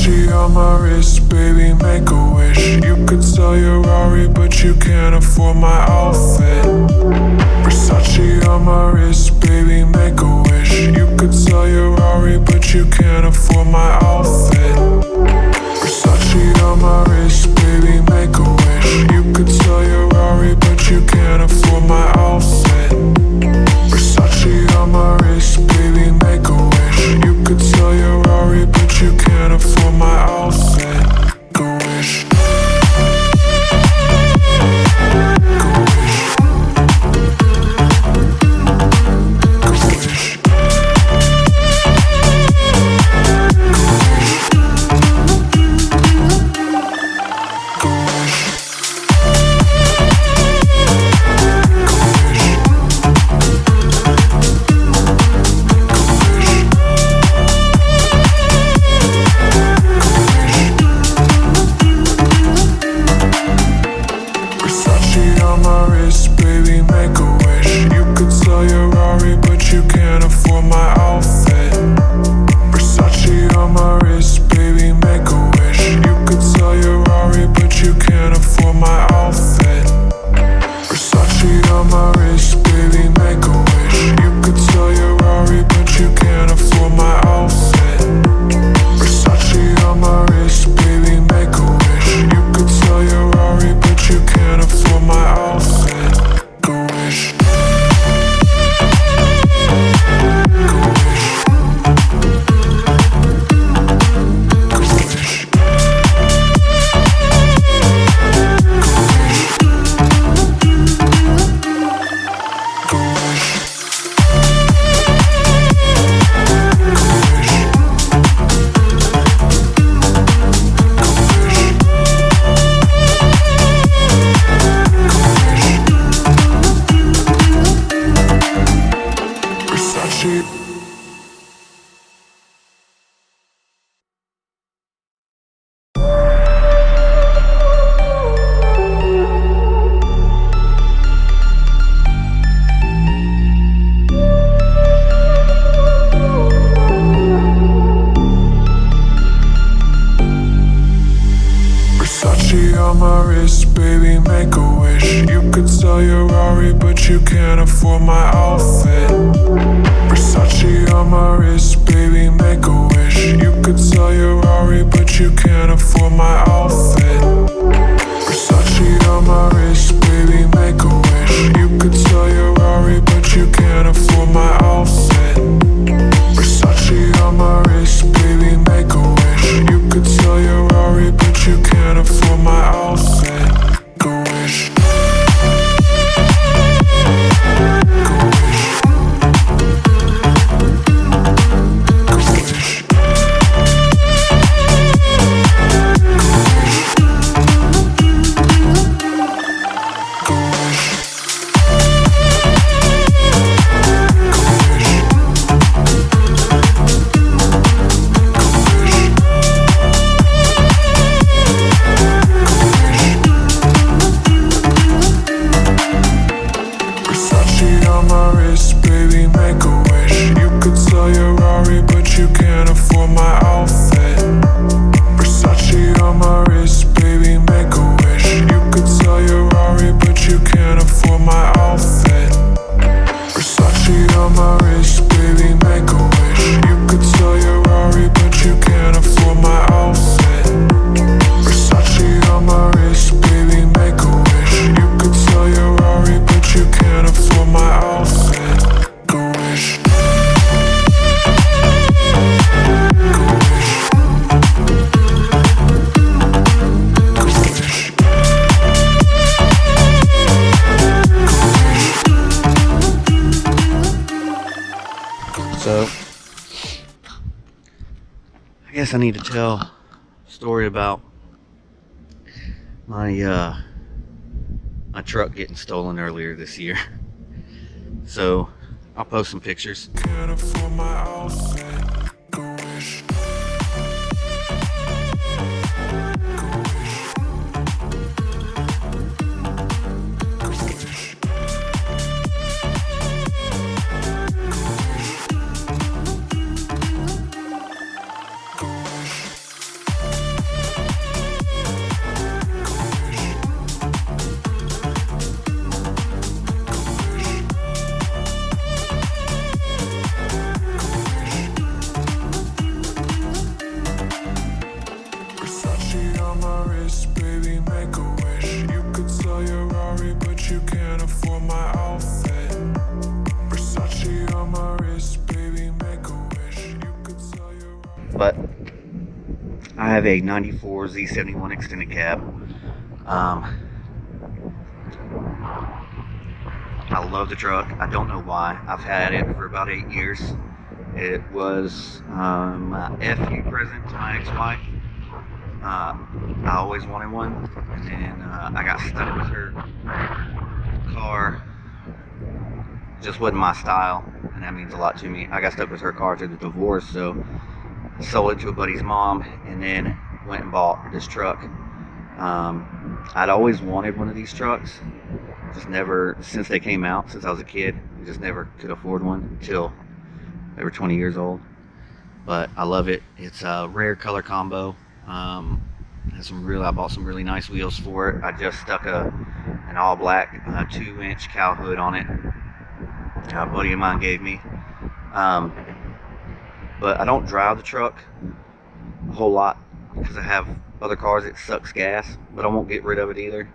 Versace on my wrist, baby, make a wish. You could sell your Rari, but you can't afford my outfit. Versace on my wrist, baby, make a wish. You could sell your Rari, but you can't afford my outfit. Versace on my wrist, baby, make a wish. You could sell your Rari, but you can't afford my outfit. Versace on my wrist, baby, make a wish. You could sell your Rari, but you can't afford my outfit. Go wish. On my wrist, baby, make a wish. You could sell your Rari, but you can't afford my outfit. Versace on my wrist, baby, make a wish. You could sell your Rari, but you can't afford my outfit. Versace on my wrist, baby, make a wish. You could sell your Rari, but you can't afford my outfit. Versace on my wrist, baby, make a wish. You could sell your Rari, but you can't afford my outfit. Go wish. So, I guess I need to tell a story about my my truck getting stolen earlier this year. So, I'll post some pictures. Can't afford my outfit. Go wish. wrist, baby, make a wish. You could sell your Rari, but you can't afford my outfit. Versace on my wrist, baby, make a wish. You could sell your Rari. But I have a 94 Z71 extended cab. I love the truck. I don't know why. I've had it for about 8 years. It was my FU present to my ex-wife. I always wanted one, and then I got stuck with her car. Just wasn't my style, and that means a lot to me. I got stuck with her car through the divorce, so I sold it to a buddy's mom, and then went and bought this truck. I'd always wanted one of these trucks, just never, since they came out, since I was a kid, I just never could afford one until they were 20 years old. But I love it. It's a rare color combo. Has I bought some really nice wheels for it. I just stuck an all black 2-inch cow hood on it. A buddy of mine gave me. But I don't drive the truck a whole lot because I have other cars that sucks gas, but I won't get rid of it either.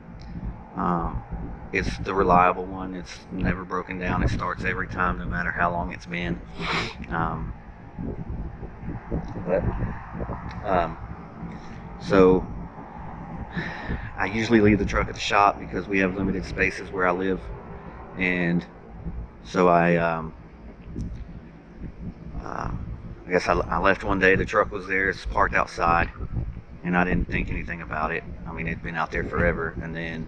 It's the reliable one. It's never broken down. It starts every time, no matter how long it's been. So I usually leave the truck at the shop because we have limited spaces where I live, and so I guess I left one day. The truck was there. It's parked outside, and I didn't think anything about it. I mean, it'd been out there forever. And then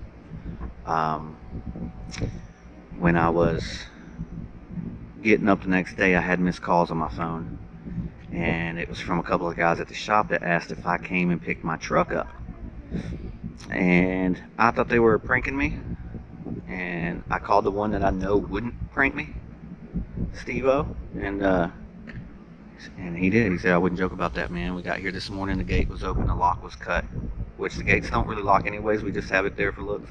when I was getting up the next day, I had missed calls on my phone, and it was from a couple of guys at the shop that asked if I came and picked my truck up. And I thought they were pranking me, and I called the one that I know wouldn't prank me, Steve-O, and he did. He said, I wouldn't joke about that, man. We got here this morning, the gate was open, the lock was cut, which the gates don't really lock anyways, we just have it there for looks.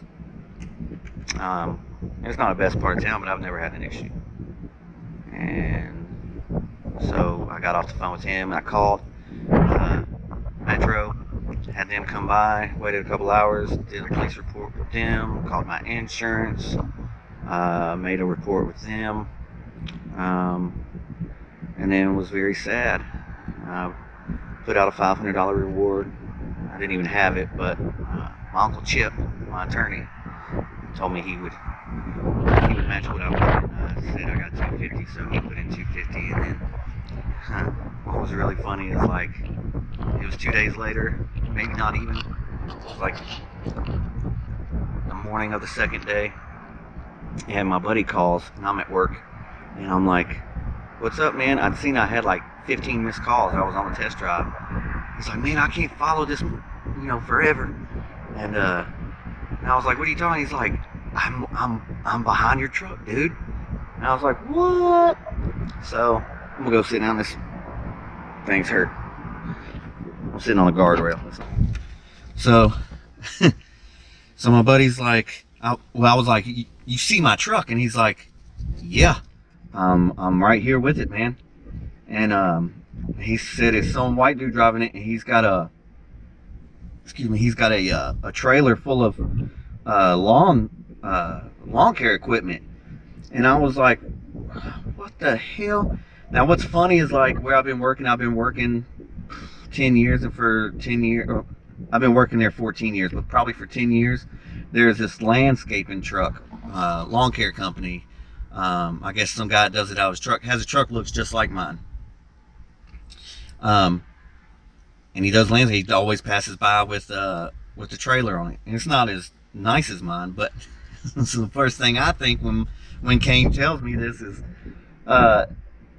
It's not the best part of town, but I've never had an issue. And so I got off the phone with him, and I called Metro, had them come by, waited a couple hours, did a police report with them, called my insurance, made a report with them, and then was very sad. Put out a $500 reward. I didn't even have it, but my Uncle Chip, my attorney, told me he would match what I wanted. Said I got $250, so he put in $250, and then what was really funny is, like, it was 2 days later, maybe not even. It was like the morning of the second day, and my buddy calls, and I'm at work, and I'm like, what's up, man? I'd seen I had like 15 missed calls. I was on a test drive. He's like, man, I can't follow this, forever. And I was like, what are you talking? He's like, I'm behind your truck, dude. And I was like, what? So I'm gonna go sit down. This thing's hurt. I'm sitting on a guardrail. So my buddy's like, I was like, you see my truck? And he's like, yeah. I'm right here with it, man. And he said it's some white dude driving it, and he's got a trailer full of lawn care equipment. And I was like, what the hell? Now what's funny is, like, where I've been working 10 years, and for 10 years, I've been working there 14 years, but probably for 10 years, there's this landscaping truck, lawn care company. I guess some guy that does it out of his truck, has a truck looks just like mine. And he does landscape. He always passes by with the trailer on it. And it's not as nice as mine, but so the first thing I think when Kane tells me this is,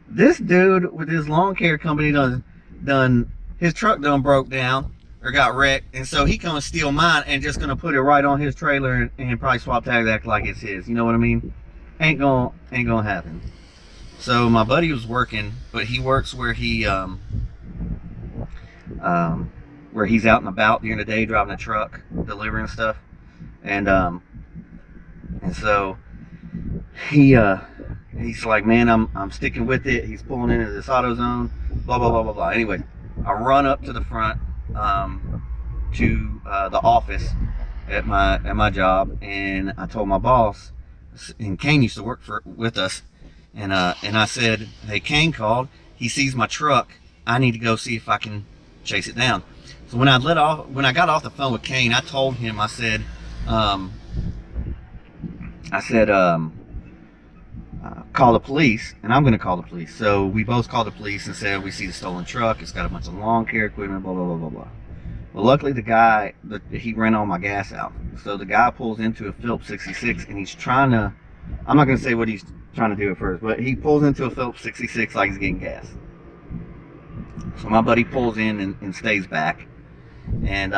this dude with his lawn care company done his truck broke down or got wrecked, and so he come and steal mine and just gonna put it right on his trailer and probably swap tags, act like it's his. You know what I mean? Ain't gonna happen. So my buddy was working, but he works where he's out and about during the day, driving a truck, delivering stuff, and so he's like, man, I'm sticking with it. He's pulling into this AutoZone, blah blah blah blah blah. Anyway, I run up to the front, to the office at my job, and I told my boss, and Kane used to work with us, and I said, hey, Kane called. He sees my truck. I need to go see if I can chase it down. So when I got off the phone with Kane, I told him, I said, call the police, and I'm going to call the police. So we both called the police and said, we see the stolen truck. It's got a bunch of lawn care equipment, blah, blah, blah, blah, blah. Well, luckily the guy, he ran all my gas out. So the guy pulls into a Phillips 66, and he's trying to, I'm not going to say what he's trying to do at first, but he pulls into a Phillips 66 like he's getting gas. So my buddy pulls in and stays back, and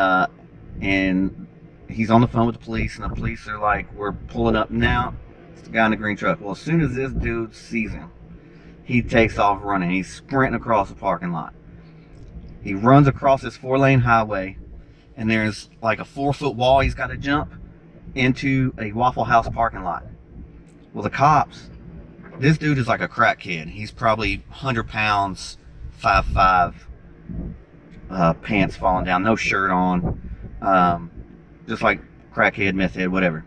he's on the phone with the police, and the police are like, we're pulling up now. It's the guy in the green truck. Well, as soon as this dude sees him, he takes off running. He's sprinting across the parking lot. He runs across this 4-lane highway, and there's like a 4-foot wall he's got to jump into a Waffle House parking lot. Well, the cops, this dude is like a crack kid. He's probably 100 pounds, 5'5", pants falling down, no shirt on, just like crackhead, meth head, whatever.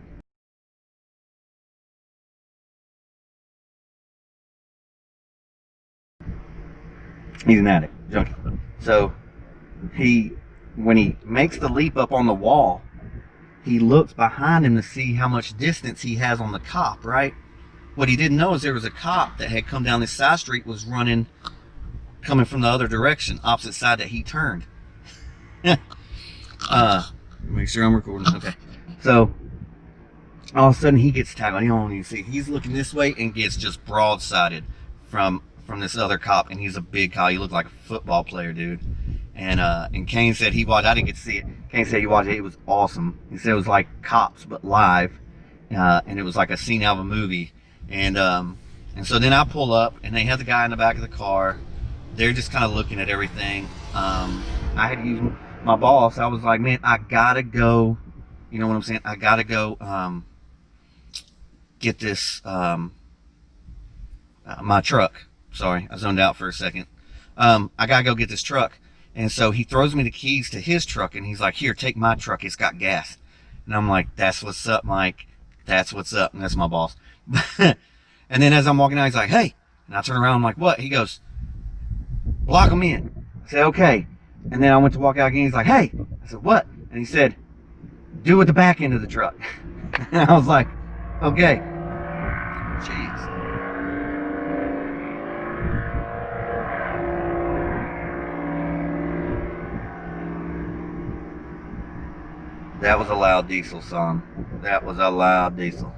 He's an addict, junkie. So when he makes the leap up on the wall, he looks behind him to see how much distance he has on the cop, right? What he didn't know is there was a cop that had come down this side street, was coming from the other direction, opposite side that he turned. Make sure I'm recording. Okay. So all of a sudden he gets tackled. You don't even see. He's looking this way and gets just broadsided from this other cop, and he's a big guy. He looked like a football player, dude. And Kane said he watched. I didn't get to see it. Kane said he watched it. It was awesome. He said it was like Cops but live, and it was like a scene out of a movie. And so then I pull up, and they have the guy in the back of the car. They're just kind of looking at everything. I had to use my boss. I was like, man, I gotta go. You know what I'm saying? I gotta go get this my truck. Sorry, I zoned out for a second. I gotta go get this truck. And so he throws me the keys to his truck, and he's like, here, take my truck. It's got gas. And I'm like, that's what's up, Mike. That's what's up. And that's my boss. And then as I'm walking out, he's like, hey. And I turn around, I'm like, what? He goes, block him in. I said, okay. And then I went to walk out again. He's like, hey. I said, what? And he said, do with the back end of the truck. And I was like, okay. Jeez. That was a loud diesel, son. That was a loud diesel.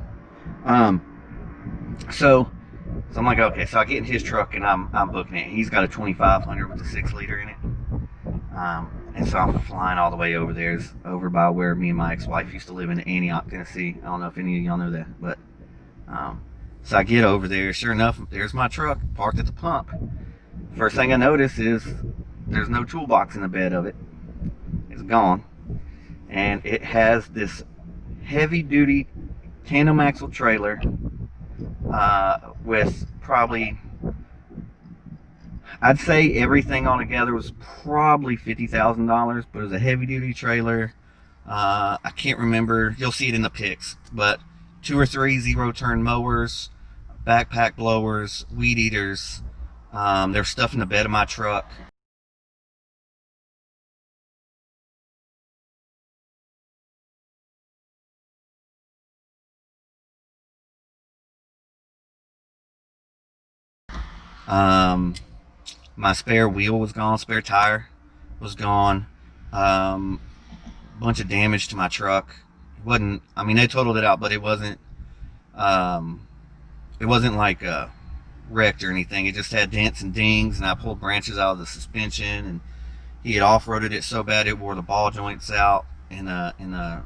So I'm like, okay. So I get in his truck, and I'm booking it. He's got a 2500 with a 6-liter in it. And so I'm flying all the way over there. It's over by where me and my ex-wife used to live in Antioch, Tennessee. I don't know if any of y'all know that, but so I get over there. Sure enough, there's my truck parked at the pump. First thing I notice is there's no toolbox in the bed of it. It's gone. And it has this heavy-duty tandem axle trailer with probably, I'd say everything all together was probably $50,000, but it was a heavy-duty trailer. I can't remember. You'll see it in the pics, but 2 or 3 zero-turn mowers, backpack blowers, weed eaters. There's stuff in the bed of my truck. My spare wheel was gone, spare tire was gone. Bunch of damage to my truck. It wasn't, I mean, they totaled it out, but it wasn't like wrecked or anything. It just had dents and dings, and I pulled branches out of the suspension, and he had off-roaded it so bad it wore the ball joints out and the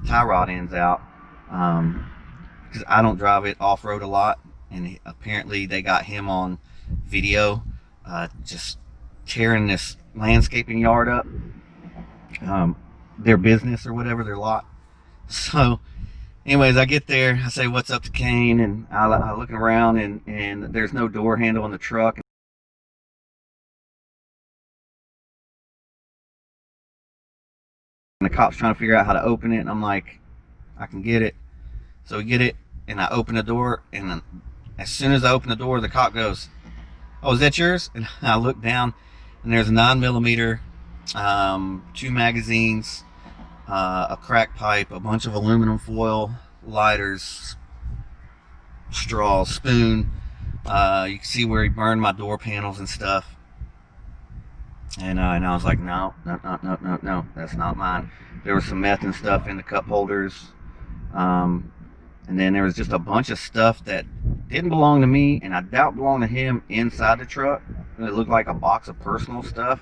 tie rod ends out, because I don't drive it off-road a lot, and apparently they got him on video just tearing this landscaping yard up, their business or whatever, their lot. So anyways, I get there, I say what's up to Kane, and I looking around, and there's no door handle on the truck. the cop's trying to figure out how to open it, and I'm like, I can get it. So we get it, and I open the door, and then as soon as I open the door, the cop goes, "Oh, is that yours?" And I look down, and there's a 9mm, 2 magazines, a crack pipe, a bunch of aluminum foil, lighters, straws, spoon. You can see where he burned my door panels and stuff. And I was like, no, that's not mine. There was some meth and stuff in the cup holders. And then there was just a bunch of stuff that didn't belong to me, and I doubt belonged to him, inside the truck. It looked like a box of personal stuff.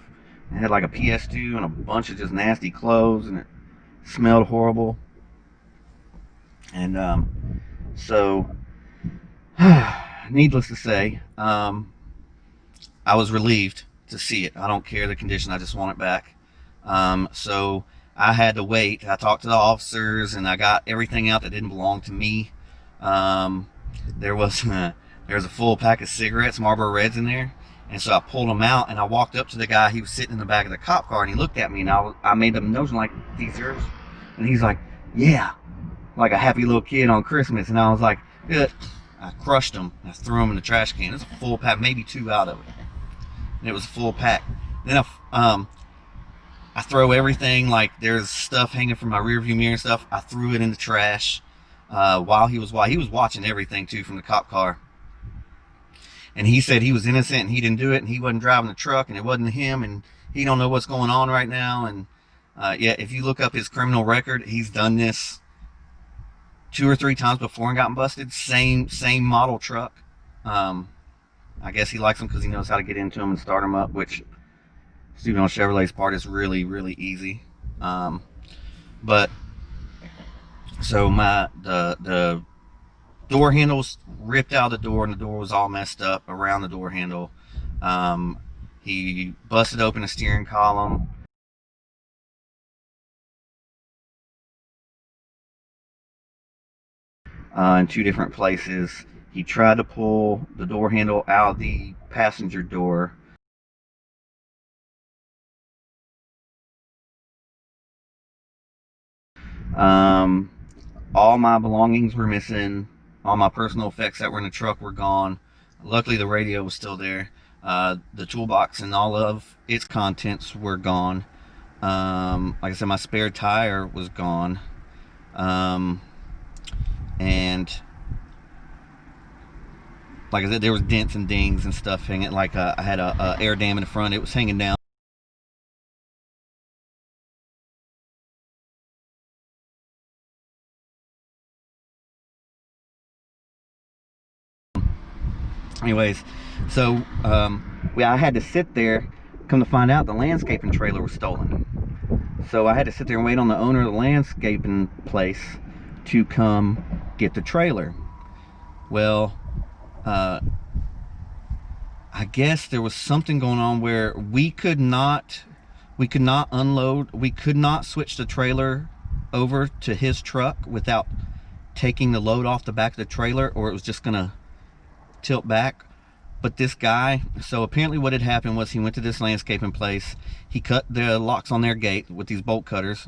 It had like a PS2 and a bunch of just nasty clothes, and it smelled horrible. And so, needless to say, I was relieved to see it. I don't care the condition, I just want it back. So I had to wait. I talked to the officers, and I got everything out that didn't belong to me. There was a full pack of cigarettes, Marlboro Reds, in there. And so I pulled them out, and I walked up to the guy. He was sitting in the back of the cop car, and he looked at me, and I made them notion like, "These yours?" And he's like, "Yeah," like a happy little kid on Christmas. And I was like, "Good." I crushed them. I threw them in the trash can. It was a full pack, maybe 2 out of it. And it was a full pack. Then I throw everything, like there's stuff hanging from my rear view mirror and stuff. I threw it in the trash while he was watching everything too from the cop car. And he said he was innocent and he didn't do it, and he wasn't driving the truck, and it wasn't him, and he don't know what's going on right now. And yeah, if you look up his criminal record, he's done this 2 or 3 times before and gotten busted. Same model truck. I guess he likes them because he knows how to get into them and start them up, which Stephen on Chevrolet's part is really, really easy. But so the door handles ripped out of the door, and the door was all messed up around the door handle. He busted open the steering column. In 2 different places. He tried to pull the door handle out of the passenger door. All my belongings were missing. All my personal effects that were in the truck were gone. Luckily, the radio was still there. The toolbox and all of its contents were gone. Like I said, my spare tire was gone. And like I said, there was dents and dings and stuff hanging. Like I had a air dam in the front. It was hanging down. Anyways, so I had to sit there. Come to find out, the landscaping trailer was stolen. So I had to sit there and wait on the owner of the landscaping place to come get the trailer. Well, I guess there was something going on where we could not unload, we could not switch the trailer over to his truck without taking the load off the back of the trailer, or it was just gonna tilt back. But this guy, so apparently what had happened was he went to this landscaping place. He cut the locks on their gate with these bolt cutters.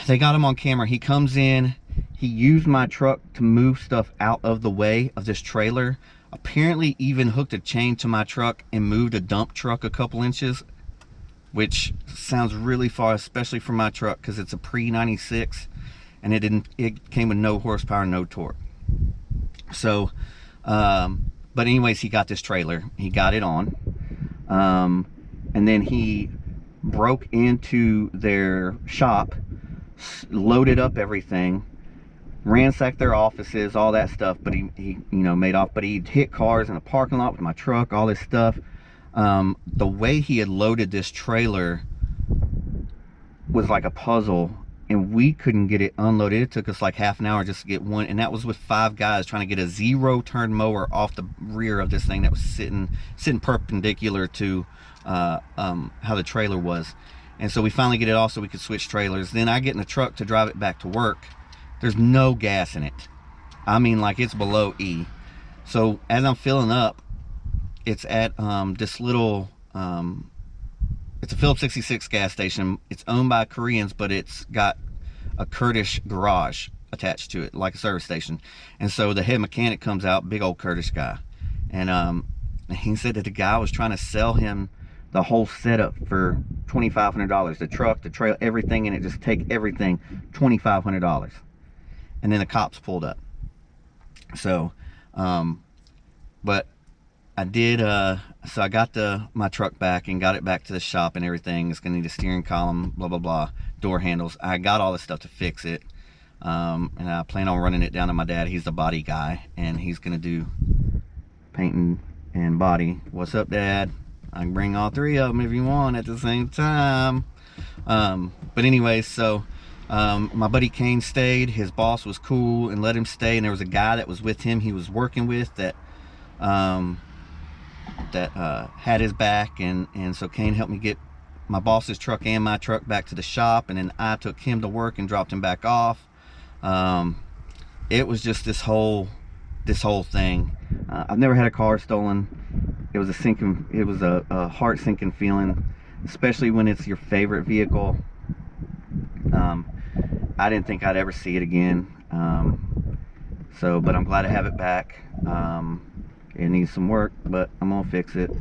They got him on camera. He comes in, he used my truck to move stuff out of the way of this trailer. Apparently even hooked a chain to my truck and moved a dump truck a couple inches, which sounds really far, especially for my truck, because it's a pre-96 and it came with no horsepower, no torque. So but anyways, he got this trailer, he got it on, and then he broke into their shop, loaded up everything, ransacked their offices, all that stuff. But he made off. But he hit cars in the parking lot with my truck, all this stuff. The way he had loaded this trailer was like a puzzle, and we couldn't get it unloaded. It took us like half an hour just to get one, and that was with 5 guys trying to get a 0-turn mower off the rear of this thing that was sitting perpendicular to how the trailer was. And so we finally get it off so we could switch trailers. Then I get in the truck to drive it back to work. There's no gas in it. I mean, like, it's below E. So as I'm filling up, it's at this little it's a Phillips 66 gas station. It's owned by Koreans, but it's got a Kurdish garage attached to it, like a service station. And so the head mechanic comes out, big old Kurdish guy, and he said that the guy was trying to sell him the whole setup for $2,500. The truck, the trailer, everything in it, just take everything, $2,500. And then the cops pulled up. So, but I did, so I got my truck back and got it back to the shop and everything. It's gonna need a steering column, blah, blah, blah, door handles. I got all this stuff to fix it. And I plan on running it down to my dad. He's the body guy, and he's gonna do painting and body. What's up, Dad? I can bring all three of them if you want at the same time. But anyways, so my buddy Kane stayed. His boss was cool and let him stay, and there was a guy that was with him he was working with that had his back, and so Kane helped me get my boss's truck and my truck back to the shop, and then I took him to work and dropped him back off. It was just this whole thing. I've never had a car stolen. It was a heart sinking feeling, especially when it's your favorite vehicle. I didn't think I'd ever see it again. But I'm glad to have it back. It needs some work, but I'm gonna fix it.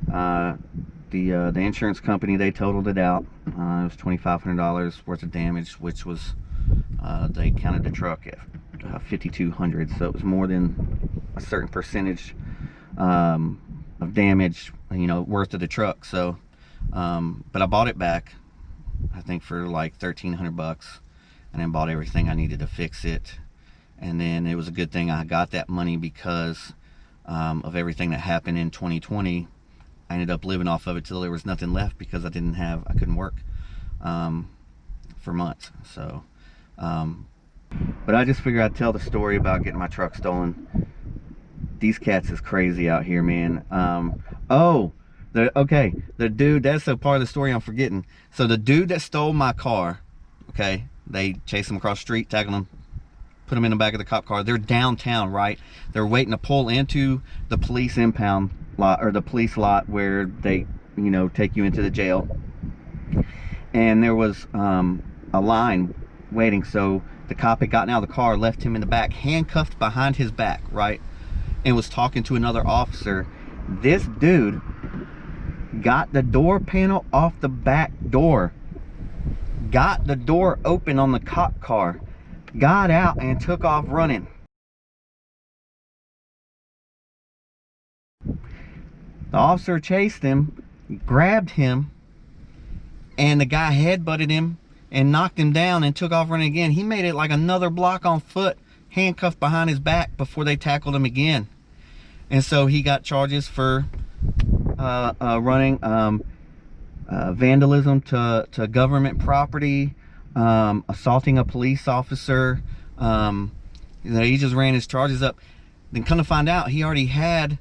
The insurance company, they totaled it out. It was $2,500 worth of damage, which was they counted the truck at $5,200, so it was more than a certain percentage of damage, worth of the truck. So but I bought it back, I think for like $1,300, and then bought everything I needed to fix it. And then it was a good thing I got that money, because of everything that happened in 2020. I ended up living off of it till there was nothing left, because I couldn't work for months. So but I just figured I'd tell the story about getting my truck stolen. These cats is crazy out here, man. The dude, that's a part of the story I'm forgetting. So the dude that stole my car, okay, they chased him across the street, tackled him, put him in the back of the cop car. They're downtown, right? They're waiting to pull into the police impound lot, or the police lot where they, take you into the jail. And there was a line waiting. So the cop had gotten out of the car, left him in the back, handcuffed behind his back, right? And was talking to another officer. This dude got the door panel off the back door, got the door open on the cop car, got out and took off running. The officer chased him, grabbed him, and the guy headbutted him and knocked him down and took off running again. He made it like another block on foot, handcuffed behind his back, before they tackled him again. And so he got charges for running, vandalism to government property, assaulting a police officer. He just ran his charges up. Then come to find out, he already had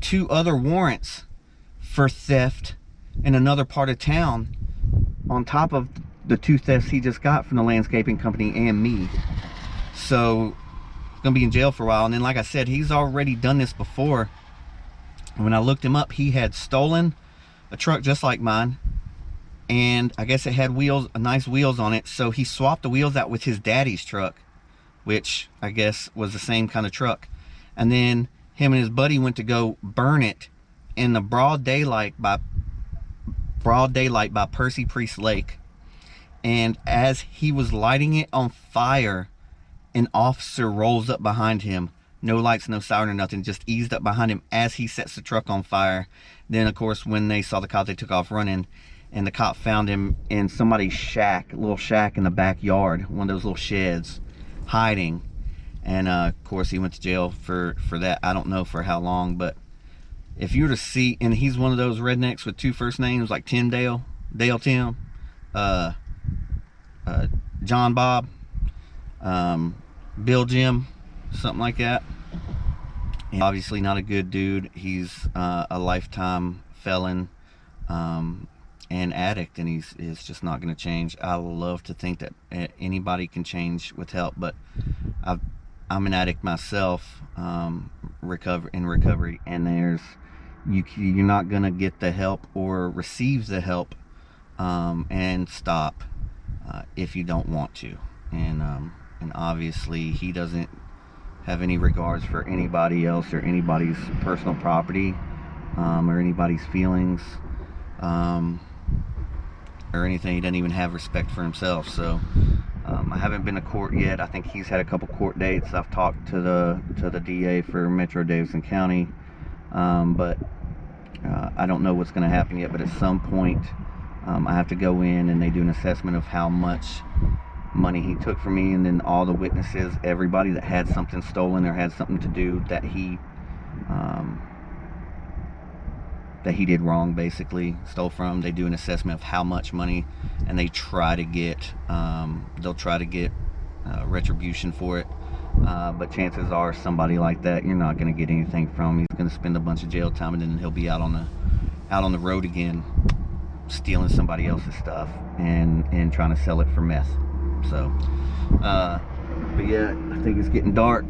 2 other warrants for theft in another part of town, on top of the 2 thefts he just got from the landscaping company and me. So gonna be in jail for a while. And then, like I said, he's already done this before. When I looked him up, he had stolen a truck just like mine, and I guess it had wheels, nice wheels on it. So he swapped the wheels out with his daddy's truck, which I guess was the same kind of truck. And then him and his buddy went to go burn it in the broad daylight by Percy Priest Lake. And as he was lighting it on fire, an officer rolls up behind him. No lights, no siren or nothing, just eased up behind him as he sets the truck on fire. Then, of course, when they saw the cop, they took off running, and the cop found him in somebody's shack, a little shack in the backyard, one of those little sheds, hiding. And of course, he went to jail for that. I don't know for how long, but if you were to see, and he's one of those rednecks with 2 first names, like Tim Dale, Dale Tim, John Bob, Bill Jim, something like that. And obviously not a good dude. He's a lifetime felon and addict, and he's just not going to change. I love to think that anybody can change with help, but I'm an addict myself, in recovery, and you're not going to get the help or receive the help and stop if you don't want to. And obviously he doesn't have any regards for anybody else or anybody's personal property, or anybody's feelings, or anything. He doesn't even have respect for himself. So I haven't been to court yet. I think he's had a couple court dates. I've talked to the DA for Metro Davidson County, but I don't know what's going to happen yet. But at some point, I have to go in and they do an assessment of how much money he took from me, and then all the witnesses, everybody that had something stolen or had something to do that he did wrong, basically stole from. They do an assessment of how much money, and they try to get they'll try to get retribution for it. But chances are somebody like that, you're not going to get anything from. He's going to spend a bunch of jail time, and then he'll be out on the road again, stealing somebody else's stuff and trying to sell it for meth. So but yeah, I think it's getting dark.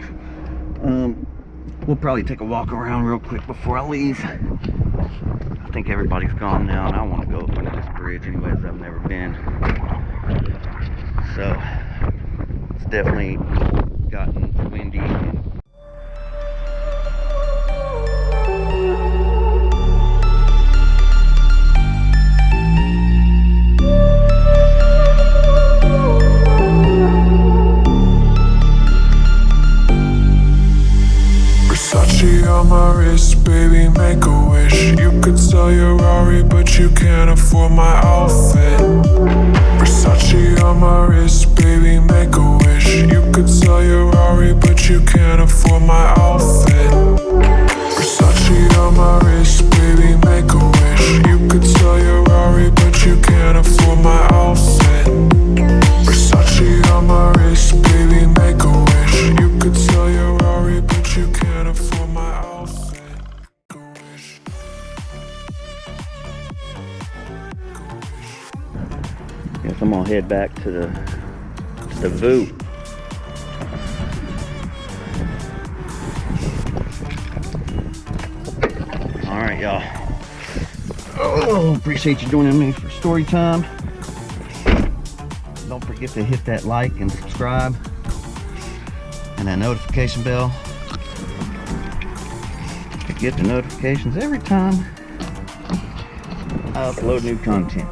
We'll probably take a walk around real quick before I leave. I think everybody's gone now, and I want to go up under this bridge anyways. I've never been. So it's definitely gotten windy. Versace on my wrist, baby, make a wish. You could sell your Rari, but you can't afford my outfit. Versace on my wrist, baby, make a wish. You could sell your Rari, but you can't afford my outfit. Versace on my wrist, baby, make a wish. You could sell your Rari, but you can't afford my outfit. Versace on my wrist, baby, make a wish. You could sell your Rari, but you can't afford my outfit. Make a wish. Guess I'm gonna head back to the boot. All right, y'all. Oh, appreciate you joining me for story time. Don't forget to hit that like and subscribe and that notification bell to get the notifications every time I upload new content.